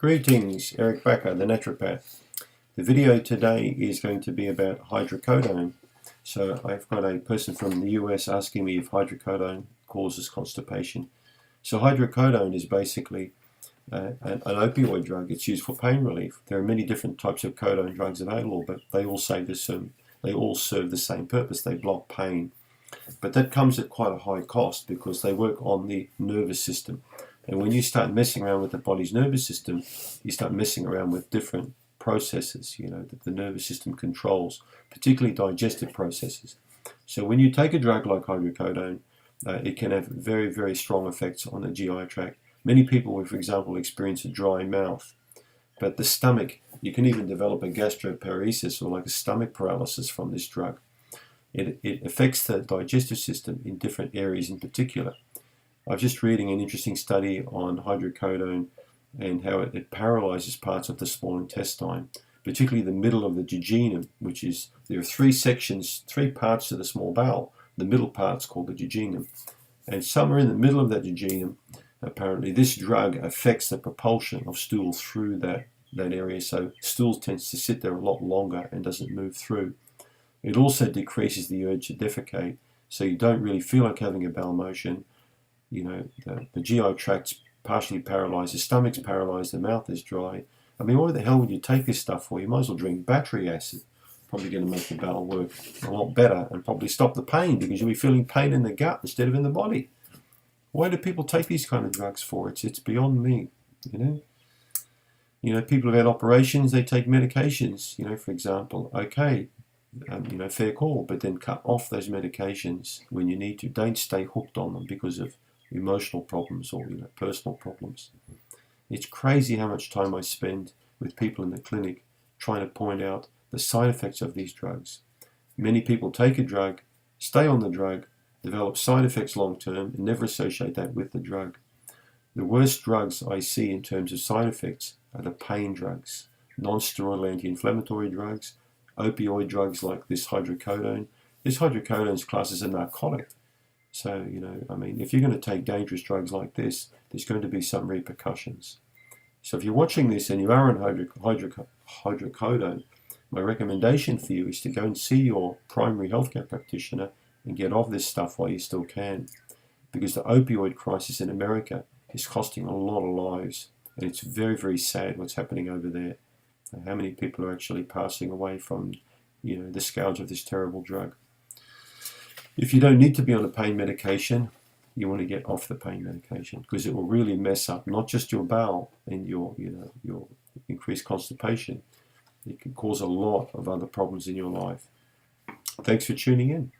Greetings, Eric Bakker the Naturopath. The video today is going to be about hydrocodone. So I've got a person from the US asking me if hydrocodone causes constipation. So hydrocodone is basically an opioid drug. It's used for pain relief. There are many different types of codone drugs available, but they all serve the same purpose. They block pain. But that comes at quite a high cost because they work on the nervous system. And when you start messing around with the body's nervous system, you start messing around with different processes, that the nervous system controls, particularly digestive processes. So when you take a drug like hydrocodone, it can have very, very strong effects on the GI tract. Many people will, for example, experience a dry mouth. But the stomach, you can even develop a gastroperitonitis or like a stomach paralysis from this drug. It affects the digestive system in different areas in particular. I was just reading an interesting study on hydrocodone and how it paralyzes parts of the small intestine, particularly the middle of the jejunum, there are three parts to the small bowel. The middle part's called the jejunum. And somewhere in the middle of that jejunum, apparently this drug affects the propulsion of stool through that area. So stool tends to sit there a lot longer and doesn't move through. It also decreases the urge to defecate, so you don't really feel like having a bowel motion. The GI tract's partially paralyzed, the stomach's paralyzed, the mouth is dry. I mean, why the hell would you take this stuff for? You might as well drink battery acid. Probably going to make the bowel work a lot better and probably stop the pain because you'll be feeling pain in the gut instead of in the body. Why do people take these kind of drugs for? It's beyond me, people have had operations, they take medications, for example. Okay, fair call, but then cut off those medications when you need to. Don't stay hooked on them because of emotional problems or personal problems. It's crazy how much time I spend with people in the clinic trying to point out the side effects of these drugs. Many people take a drug, stay on the drug, develop side effects long term, and never associate that with the drug. The worst drugs I see in terms of side effects are the pain drugs, non-steroidal anti-inflammatory drugs, opioid drugs like this hydrocodone. This hydrocodone is classed as a narcotic. So, if you're going to take dangerous drugs like this, there's going to be some repercussions. So if you're watching this and you are on hydrocodone, my recommendation for you is to go and see your primary healthcare practitioner and get off this stuff while you still can. Because the opioid crisis in America is costing a lot of lives. And it's very, very sad what's happening over there. How many people are actually passing away from, the scourge of this terrible drug. If you don't need to be on a pain medication, you want to get off the pain medication because it will really mess up not just your bowel and your increased constipation. It can cause a lot of other problems in your life. Thanks for tuning in.